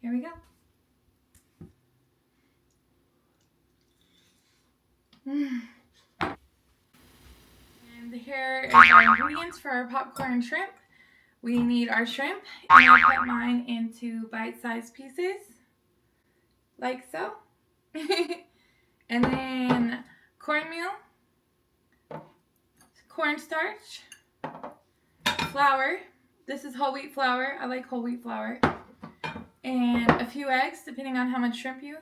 here we go. And here is our ingredients for our popcorn shrimp. We need our shrimp, and I cut mine into bite-sized pieces, like so. And then cornmeal, cornstarch, flour. This is whole wheat flour. I like whole wheat flour. And a few eggs, depending on how much shrimp you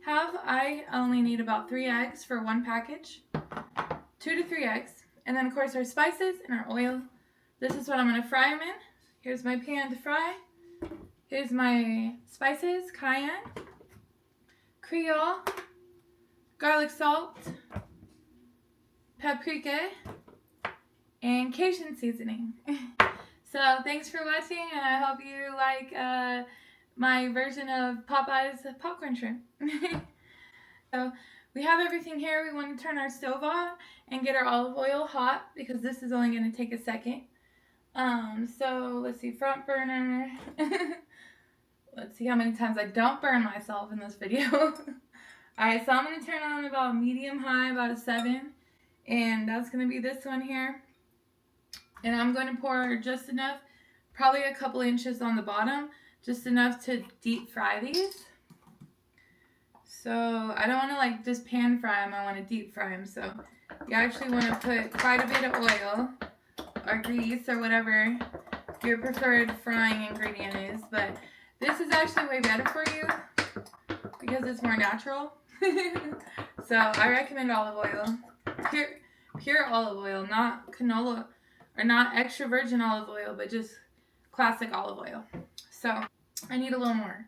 have. I only need about 3 eggs for one package. 2 to 3 eggs. And then, of course, our spices and our oil. This is what I'm going to fry them in. Here's my pan to fry. Here's my spices: cayenne, Creole, garlic salt, paprika, and Cajun seasoning. So thanks for watching, and I hope you like my version of Popeye's popcorn shrimp. So we have everything here. We want to turn our stove on and get our olive oil hot because this is only going to take a second. So let's see, front burner. Let's see how many times I don't burn myself in this video. Alright, so I'm going to turn on about medium high, about a 7. And that's going to be this one here. And I'm going to pour just enough, probably a couple inches on the bottom, just enough to deep fry these. So I don't want to like just pan fry them, I want to deep fry them. So you actually want to put quite a bit of oil or grease or whatever your preferred frying ingredient is. But this is actually way better for you because it's more natural. So I recommend olive oil. Pure olive oil, not canola or not extra virgin olive oil, but just classic olive oil. So I need a little more.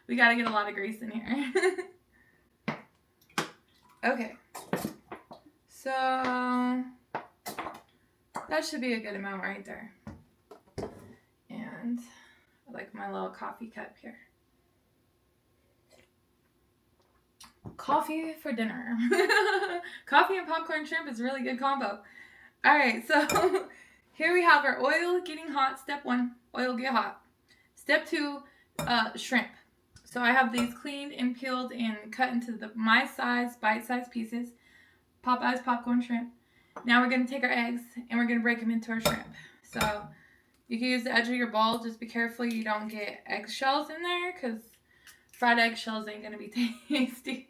We gotta get a lot of grease in here. Okay. So that should be a good amount right there. And I like my little coffee cup here. Coffee for dinner. Coffee and popcorn shrimp is a really good combo. Alright, so here we have our oil getting hot. Step 1, oil get hot. Step 2, shrimp. So I have these cleaned and peeled and cut into my size, bite-sized pieces. Popeye's popcorn shrimp. Now we're going to take our eggs and we're going to break them into our shrimp. So you can use the edge of your bowl. Just be careful you don't get eggshells in there because fried eggshells ain't going to be tasty.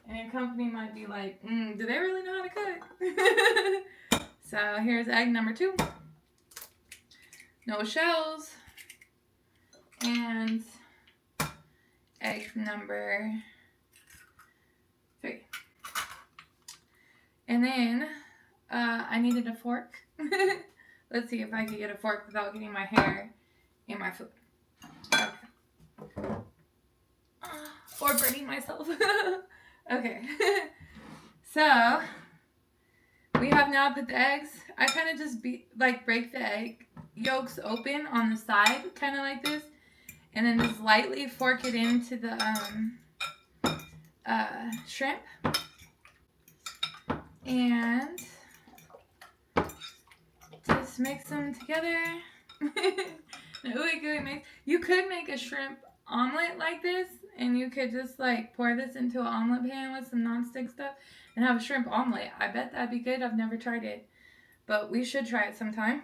And your company might be like, do they really know how to cook? So here's egg number 2. No shells. And egg number 3. And then I needed a fork. Let's see if I can get a fork without getting my hair in my food. Okay. Or burning myself. Okay. So we have now put the eggs. I kind of just break the egg yolks open on the side, kind of like this, and then just lightly fork it into the shrimp. And just mix them together. Ooey gooey mix. You could make a shrimp omelet like this, and you could just like pour this into an omelet pan with some nonstick stuff and have a shrimp omelet. I bet that'd be good. I've never tried it, but we should try it sometime.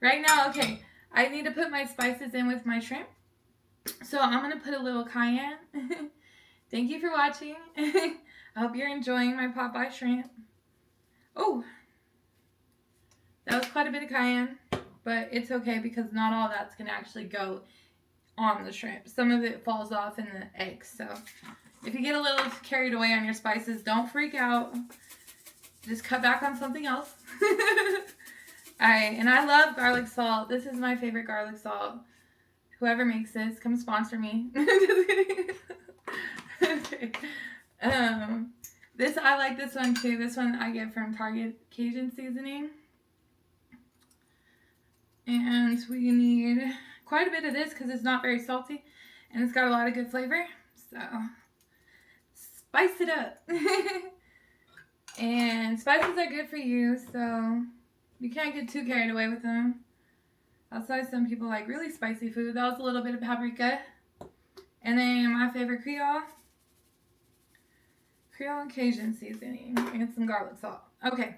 Right now, okay, I need to put my spices in with my shrimp. So I'm going to put a little cayenne. Thank you for watching. I hope you're enjoying my Popeye shrimp. Oh, that was quite a bit of cayenne, but it's okay because not all that's going to actually go on the shrimp. Some of it falls off in the eggs. So if you get a little carried away on your spices, don't freak out. Just cut back on something else. Alright, and I love garlic salt. This is my favorite garlic salt. Whoever makes this, come sponsor me. Okay. I like this one too. This one I get from Target, Cajun seasoning. And we need quite a bit of this because it's not very salty. And it's got a lot of good flavor. So, spice it up. And spices are good for you, so you can't get too carried away with them. That's why some people like really spicy food. That was a little bit of paprika. And then my favorite Creole and Cajun seasoning and some garlic salt. Okay.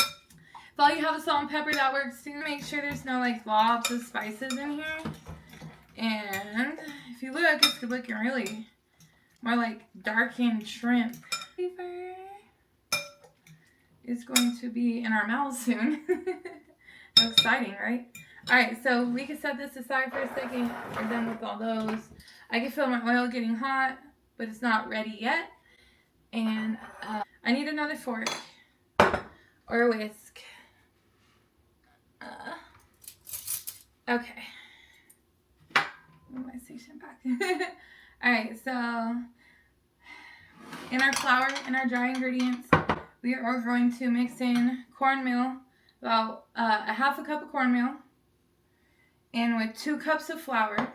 If all you have is salt and pepper, that works too. Make sure there's no like globs of spices in here. And if you look, it's looking really more like darkened shrimp. Flavor is going to be in our mouths soon. How exciting, right? Alright, so we can set this aside for a second. We're done with all those. I can feel my oil getting hot, but it's not ready yet. And I need another fork or a whisk. Okay. Move my station back. Alright, so in our flour and our dry ingredients, we are going to mix in cornmeal, about a half a cup of cornmeal, and with 2 cups of flour,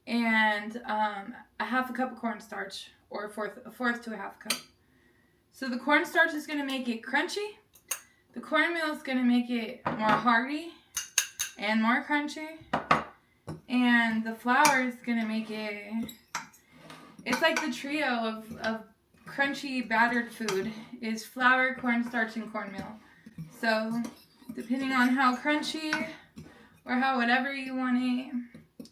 and a half a cup of cornstarch, or a fourth to a half cup. So the cornstarch is going to make it crunchy. The cornmeal is going to make it more hearty and more crunchy. And the flour is going to make it, it's like the trio of crunchy battered food is flour, cornstarch, and cornmeal. So depending on how crunchy or how whatever you want it,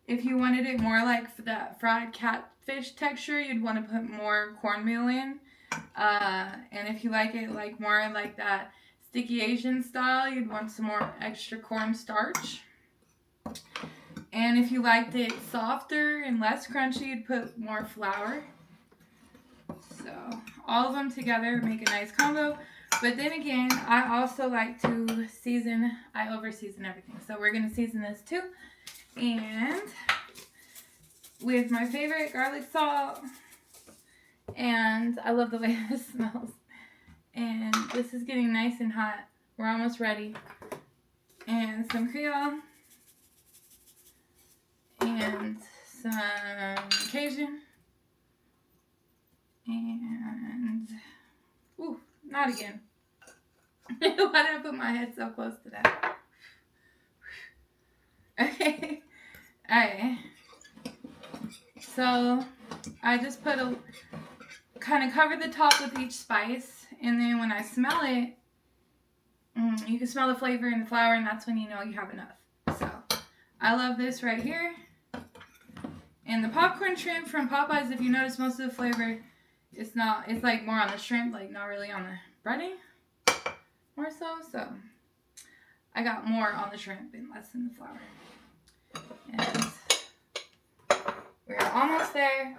if you wanted it more like that fried catfish texture, you'd want to put more cornmeal in. And if you like it like more like that sticky Asian style, you'd want some more extra cornstarch. And if you liked it softer and less crunchy, you'd put more flour. So all of them together make a nice combo. But then again, I also like to season. I over season everything. So we're going to season this too. And with my favorite garlic salt. And I love the way this smells. And this is getting nice and hot. We're almost ready. And some Creole. And some Cajun. And, ooh, not again. Why did I put my head so close to that? Okay. Alright. So, I just put kind of cover the top with each spice. And then when I smell it, you can smell the flavor in the flour, and that's when you know you have enough. So, I love this right here. And the popcorn shrimp from Popeyes, if you notice, most of the flavor, it's like more on the shrimp, like not really on the breading. More so. So, I got more on the shrimp and less in the flour. And we're almost there.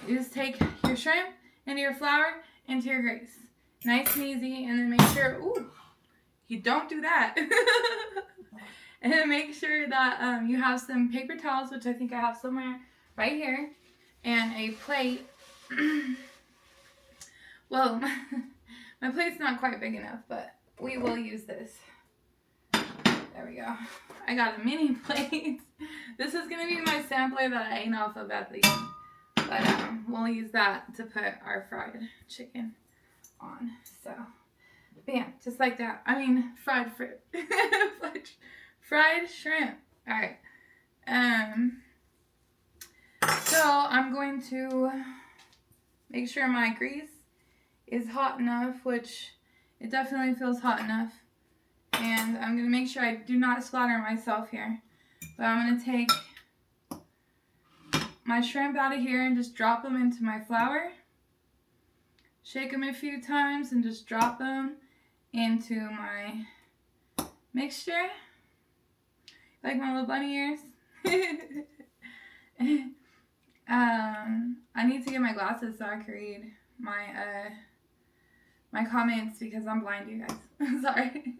You just take your shrimp into your flour, into your grease. Nice and easy. And then make sure, ooh, you don't do that. And then make sure that you have some paper towels, which I think I have somewhere right here. And a plate. Well, my plate's not quite big enough, but we will use this. There we go. I got a mini plate. This is going to be my sampler that I ate off of at the end. But we'll use that to put our fried chicken on. So, bam, just like that. I mean, fried shrimp. All right. So I'm going to make sure my grease is hot enough, which it definitely feels hot enough. And I'm going to make sure I do not splatter myself here. But I'm going to take my shrimp out of here and just drop them into my flour. Shake them a few times and just drop them into my mixture. Like my little bunny ears. I need to get my glasses so I can read my comments because I'm blind, you guys. Sorry.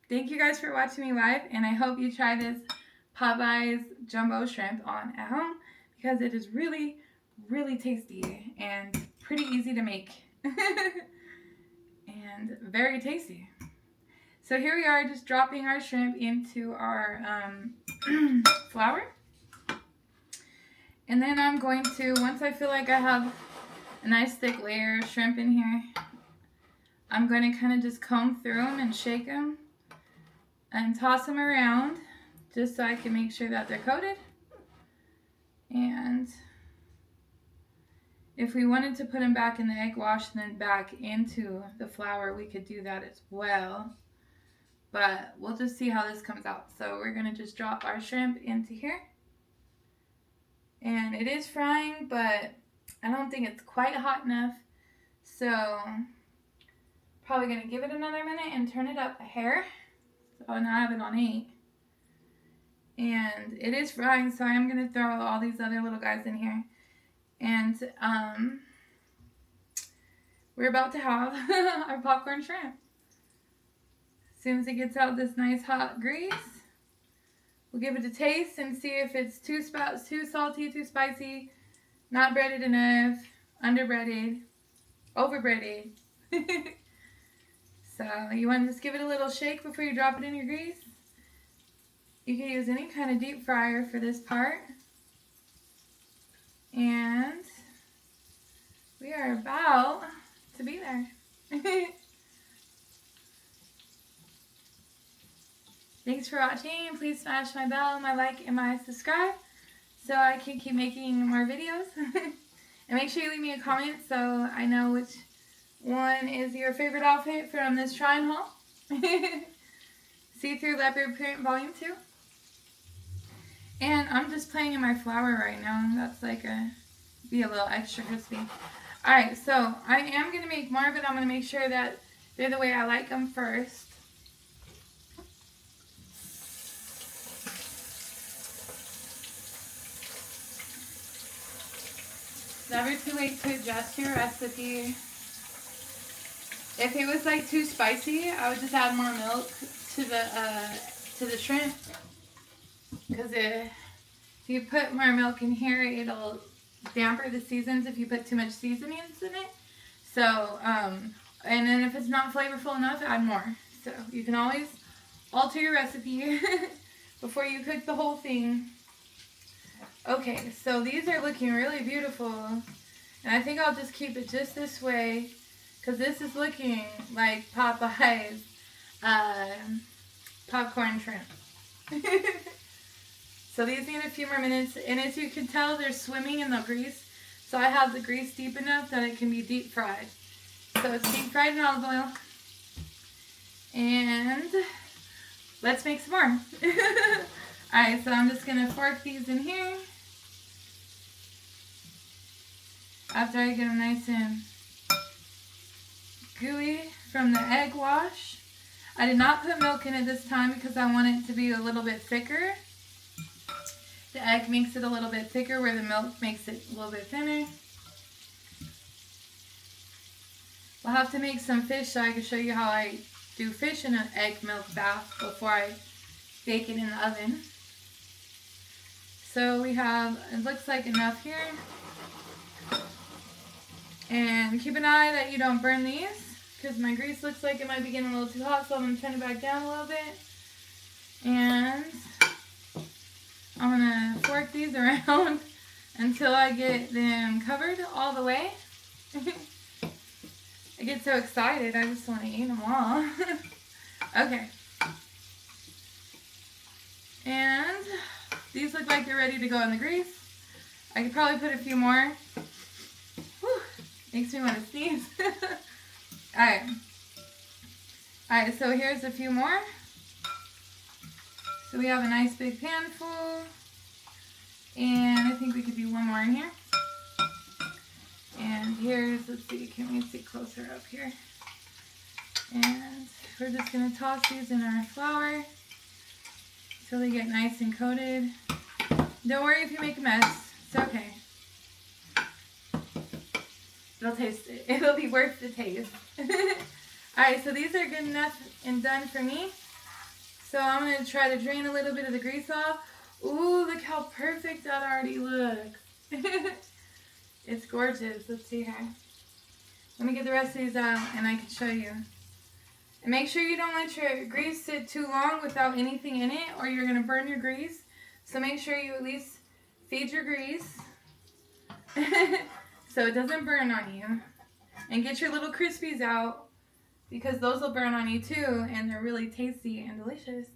Thank you guys for watching me live, and I hope you try this Popeye's jumbo shrimp on at home because it is really, really tasty and pretty easy to make. And very tasty. So here we are, just dropping our shrimp into our flour. And then I'm going to, once I feel like I have a nice thick layer of shrimp in here, I'm going to kind of just comb through them and shake them and toss them around just so I can make sure that they're coated. And if we wanted to put them back in the egg wash and then back into the flour, we could do that as well. But we'll just see how this comes out. So we're going to just drop our shrimp into here. And it is frying, but I don't think it's quite hot enough. So probably going to give it another minute and turn it up a hair. So now I have it on 8. And it is frying, so I am going to throw all these other little guys in here. And we're about to have our popcorn shrimp. As soon as it gets out this nice hot grease, we'll give it a taste and see if it's too salty, too spicy, not breaded enough, underbreaded, overbreaded. So you want to just give it a little shake before you drop it in your grease. You can use any kind of deep fryer for this part. And we are about to be there. Thanks for watching. Please smash my bell, my like, and my subscribe so I can keep making more videos. And make sure you leave me a comment so I know which one is your favorite outfit from this try and haul. See-through leopard print volume 2. And I'm just playing in my flour right now. That's like be a little extra crispy. Alright, so I am going to make more, but I'm going to make sure that they're the way I like them first. Never too late to adjust your recipe. If it was like too spicy, I would just add more milk to the shrimp. Because if you put more milk in here, it'll damper the seasons if you put too much seasonings in it. So, and then if it's not flavorful enough, add more. So you can always alter your recipe before you cook the whole thing. Okay, so these are looking really beautiful. And I think I'll just keep it just this way, because this is looking like Popeye's popcorn shrimp. So these need a few more minutes, and as you can tell, they're swimming in the grease. So I have the grease deep enough that it can be deep fried. So it's deep fried in olive oil. And let's make some more. Alright, so I'm just going to fork these in here. After I get them nice and gooey from the egg wash. I did not put milk in it this time because I want it to be a little bit thicker. The egg makes it a little bit thicker where the milk makes it a little bit thinner. We'll have to make some fish so I can show you how I do fish in an egg milk bath before I bake it in the oven. So we have, it looks like enough here. And keep an eye that you don't burn these, because my grease looks like it might be getting a little too hot, so I'm going to turn it back down a little bit. And I'm going to fork these around until I get them covered all the way. I get so excited, I just want to eat them all. Okay. And these look like they're ready to go in the grease. I could probably put a few more. Whew, makes me want to sneeze. Alright. Alright, so here's a few more. So we have a nice big pan full. And I think we could do one more in here. And here's, let's see, can we see closer up here? And we're just going to toss these in our flour until they get nice and coated. Don't worry if you make a mess. It's okay. It'll taste it. It'll be worth the taste. Alright, so these are good enough and done for me. So I'm going to try to drain a little bit of the grease off. Ooh, look how perfect that already looks. It's gorgeous. Let's see here. Let me get the rest of these out and I can show you. And make sure you don't let your grease sit too long without anything in it, or you're going to burn your grease. So make sure you at least feed your grease so it doesn't burn on you. And get your little crispies out because those will burn on you too, and they're really tasty and delicious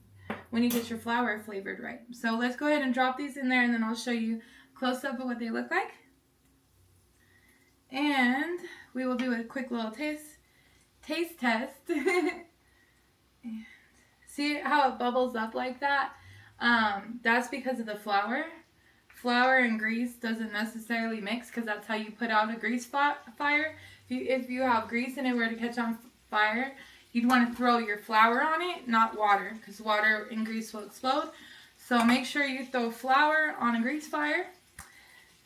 when you get your flour flavored right. So let's go ahead and drop these in there, and then I'll show you close up of what they look like. And we will do a quick little taste test. See how it bubbles up like that? That's because of the flour. Flour and grease doesn't necessarily mix, because that's how you put out a grease fire. If you have grease and it were to catch on fire, you'd want to throw your flour on it, not water, because water and grease will explode. So make sure you throw flour on a grease fire,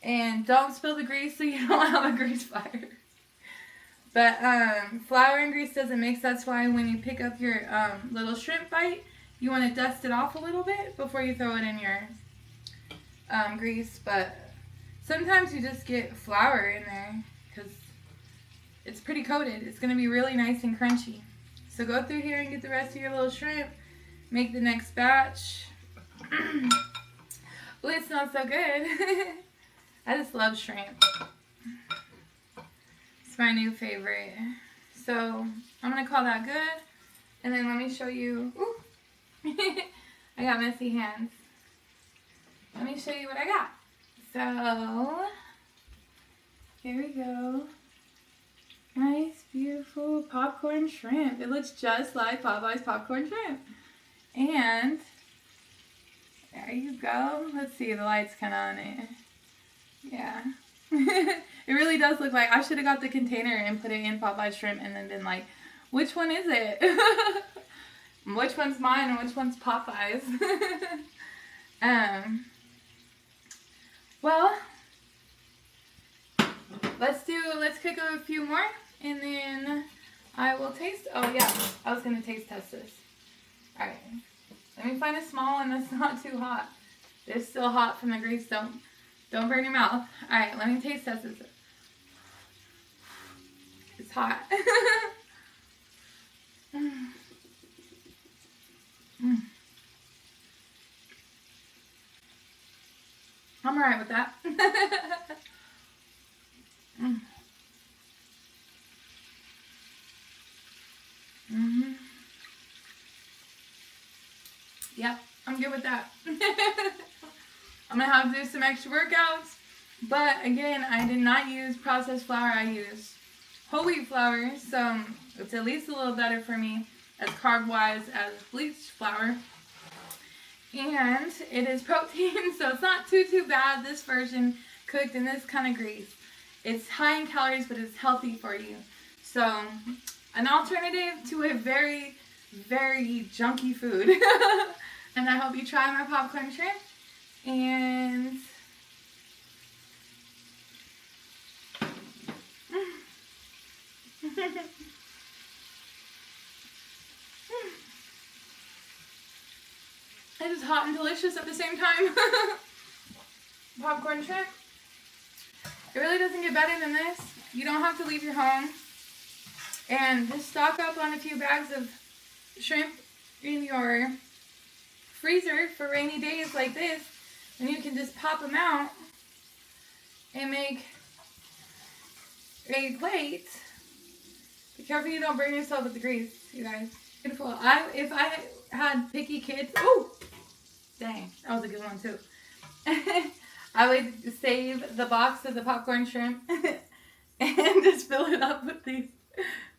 and don't spill the grease so you don't have a grease fire. But flour and grease doesn't mix. That's why when you pick up your little shrimp bite, you want to dust it off a little bit before you throw it in your grease. But sometimes you just get flour in there because it's pretty coated. It's going to be really nice and crunchy. So go through here and get the rest of your little shrimp. Make the next batch. Ooh, it smells so good. I just love shrimp. It's my new favorite. So I'm going to call that good. And then let me show you. Ooh. I got messy hands. Let me show you what I got. So here we go. Nice, beautiful popcorn shrimp. It looks just like Popeye's popcorn shrimp. And there you go. Let's see, the light's kind of on it. Yeah. It really does look like, I should have got the container and put it in Popeye's shrimp and then been like, which one is it? Which one's mine and which one's Popeye's? Well, let's cook a few more and then I will taste. Oh yeah, I was gonna taste test this. All right, let me find a small one that's not too hot. It's still hot from the grease. Don't burn your mouth. All right, let me taste test this. It's hot. I'm alright with that. Yep, I'm good with that. I'm going to have to do some extra workouts. But again, I did not use processed flour. I used whole wheat flour. So it's at least a little better for me as carb-wise as bleached flour. And it is protein, so it's not too bad, this version cooked in this kind of grease. It's high in calories, but it's healthy for you. So, an alternative to a very, very junky food. And I hope you try my popcorn shrimp. And it is hot and delicious at the same time. Popcorn shrimp. It really doesn't get better than this. You don't have to leave your home. And just stock up on a few bags of shrimp in your freezer for rainy days like this. And you can just pop them out and make a plate. Be careful you don't burn yourself with the grease, you guys. Beautiful. If I had picky kids, ooh, dang, that was a good one too. I would save the box of the popcorn shrimp and just fill it up with these.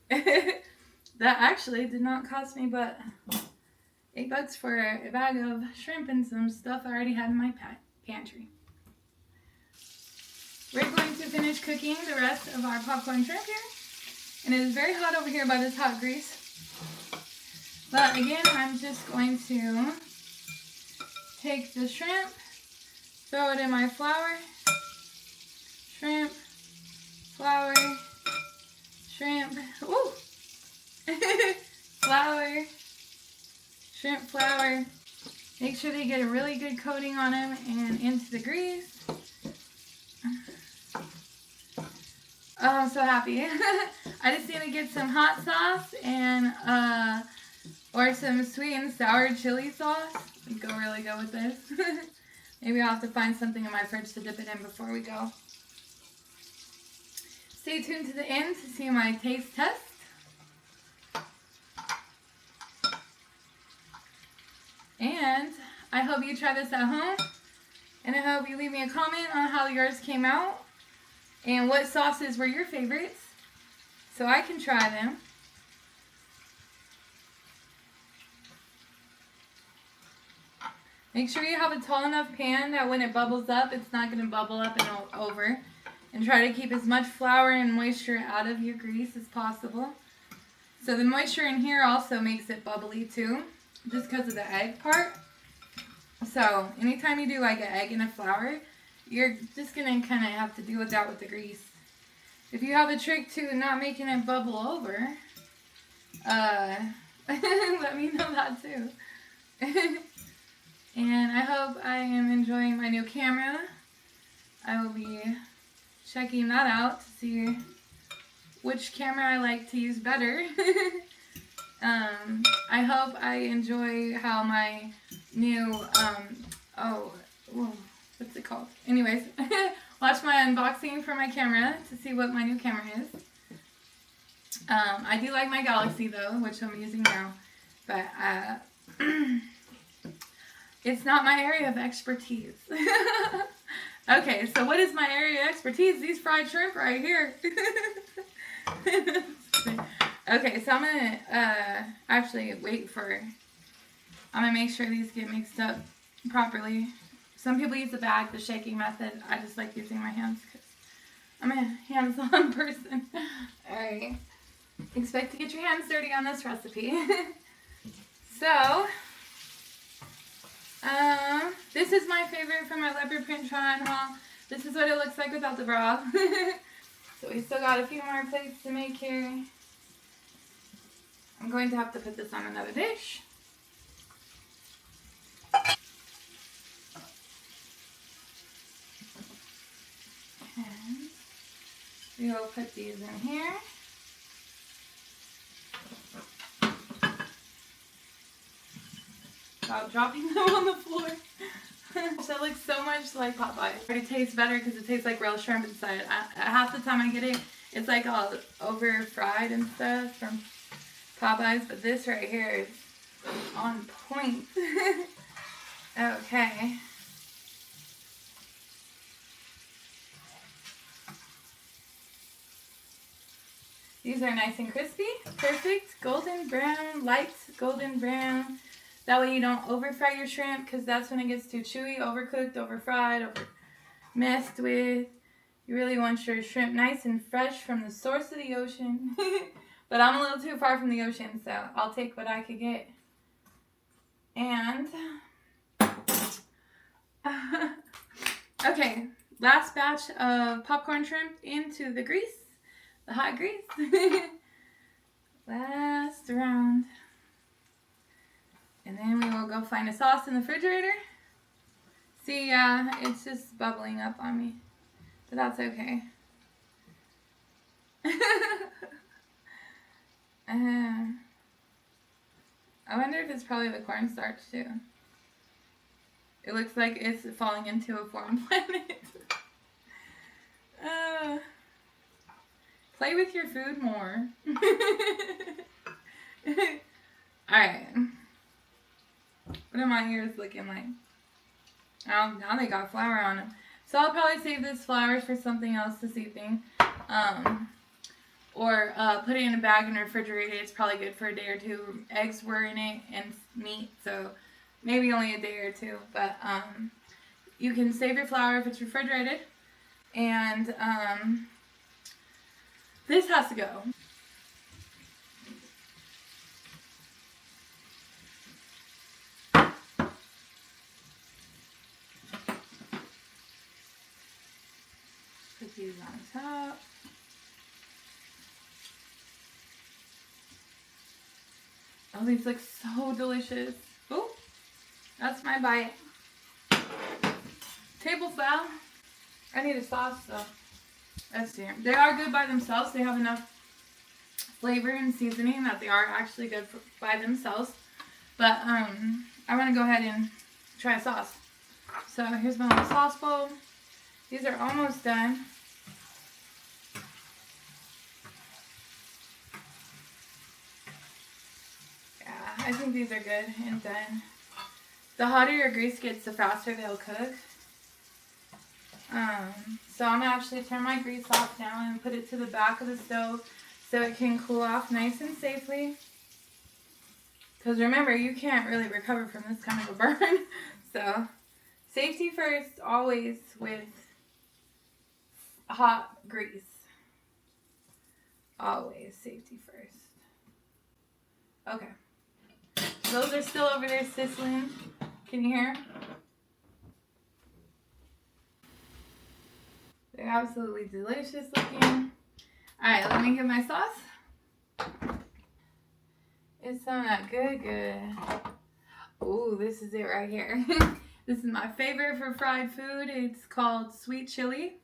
That actually did not cost me but $8 for a bag of shrimp and some stuff I already had in my pantry. We're going to finish cooking the rest of our popcorn shrimp here. And it is very hot over here by this hot grease. But again, I'm just going to take the shrimp, throw it in my flour, shrimp, flour, shrimp, ooh, flour, shrimp, flour. Make sure they get a really good coating on them and into the grease. Oh, I'm so happy. I just need to get some hot sauce and or some sweet and sour chili sauce. It'd go really good with this. Maybe I'll have to find something in my fridge to dip it in before we go. Stay tuned to the end to see my taste test. And I hope you try this at home. And I hope you leave me a comment on how yours came out. And what sauces were your favorites, so I can try them. Make sure you have a tall enough pan that when it bubbles up, it's not going to bubble up and over. And try to keep as much flour and moisture out of your grease as possible. So the moisture in here also makes it bubbly too, just because of the egg part. So anytime you do like an egg and a flour, you're just going to kind of have to deal with that with the grease. If you have a trick to not making it bubble over, let me know that too. And I hope I am enjoying my new camera. I will be checking that out to see which camera I like to use better. I hope I enjoy how my new, what's it called? Anyways, watch my unboxing for my camera to see what my new camera is. I do like my Galaxy though, which I'm using now, but it's not my area of expertise. Okay, so what is my area of expertise? These fried shrimp right here. Okay, so I'm going to actually I'm going to make sure these get mixed up properly. Some people use the bag, the shaking method. I just like using my hands because I'm a hands-on person. Alright, expect to get your hands dirty on this recipe. So, this is my favorite from my leopard print try-on haul. This is what it looks like without the bra. So we still got a few more plates to make here. I'm going to have to put this on another dish. And we will put these in here. Without dropping them on the floor. That looks so much like Popeye. It already tastes better because it tastes like real shrimp inside. Half the time I get it, it's like all over fried and stuff from Popeyes, but this right here is on point. Okay. These are nice and crispy. Perfect. Golden brown, light golden brown. That way you don't over fry your shrimp because that's when it gets too chewy, overcooked, over fried, over messed with. You really want your shrimp nice and fresh from the source of the ocean. But I'm a little too far from the ocean, so I'll take what I could get. And, okay, last batch of popcorn shrimp into the grease, the hot grease. Last round. And then we will go find a sauce in the refrigerator. See, it's just bubbling up on me. But that's okay. I wonder if it's probably the cornstarch too. It looks like it's falling into a foreign planet. Play with your food more. Alright. What are my ears looking like? Oh, now they got flour on them. So I'll probably save this flour for something else this evening. Or put it in a bag and refrigerate it. It's probably good for a day or two. Eggs were in it and meat, so maybe only a day or two. But you can save your flour if it's refrigerated. And this has to go. Put these on top. Oh, these look so delicious. Oh, that's my bite. Table foul. I need a sauce though. Let's see. They are good by themselves. They have enough flavor and seasoning that they are actually good by themselves. But I want to go ahead and try a sauce. So here's my little sauce bowl. These are almost done. I think these are good and done. The hotter your grease gets, the faster they'll cook. So I'm going to actually turn my grease off now and put it to the back of the stove so it can cool off nice and safely. Because remember, you can't really recover from this kind of a burn. So, safety first, always with hot grease. Always safety first. Okay. Those are still over there sizzling. Can you hear? They're absolutely delicious looking. Alright, let me get my sauce. It's on that good. Ooh, this is it right here. This is my favorite for fried food. It's called sweet chili.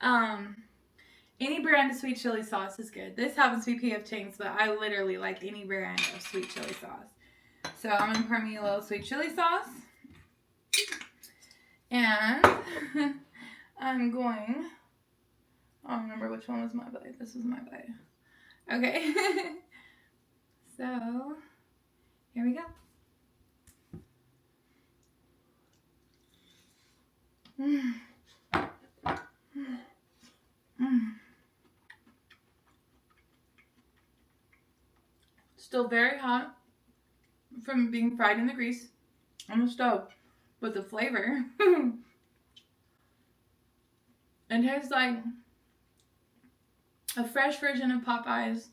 Any brand of sweet chili sauce is good. This happens to be P.F. Chang's, but I literally like any brand of sweet chili sauce. So I'm going to pour me a little sweet chili sauce. And I'm going... I don't remember which one was my bite. This was my bite. Okay. So, here we go. Still very hot from being fried in the grease on the stove, but the flavor, it tastes like a fresh version of Popeye's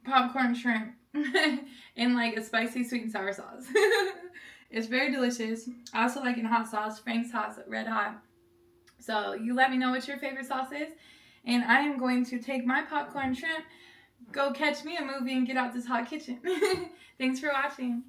popcorn shrimp in like a spicy sweet and sour sauce. It's very delicious. I also like in hot sauce, Frank's Hot Red Hot. So you let me know what your favorite sauce is, and I am going to take my popcorn shrimp, go catch me a movie, and get out this hot kitchen. Thanks for watching.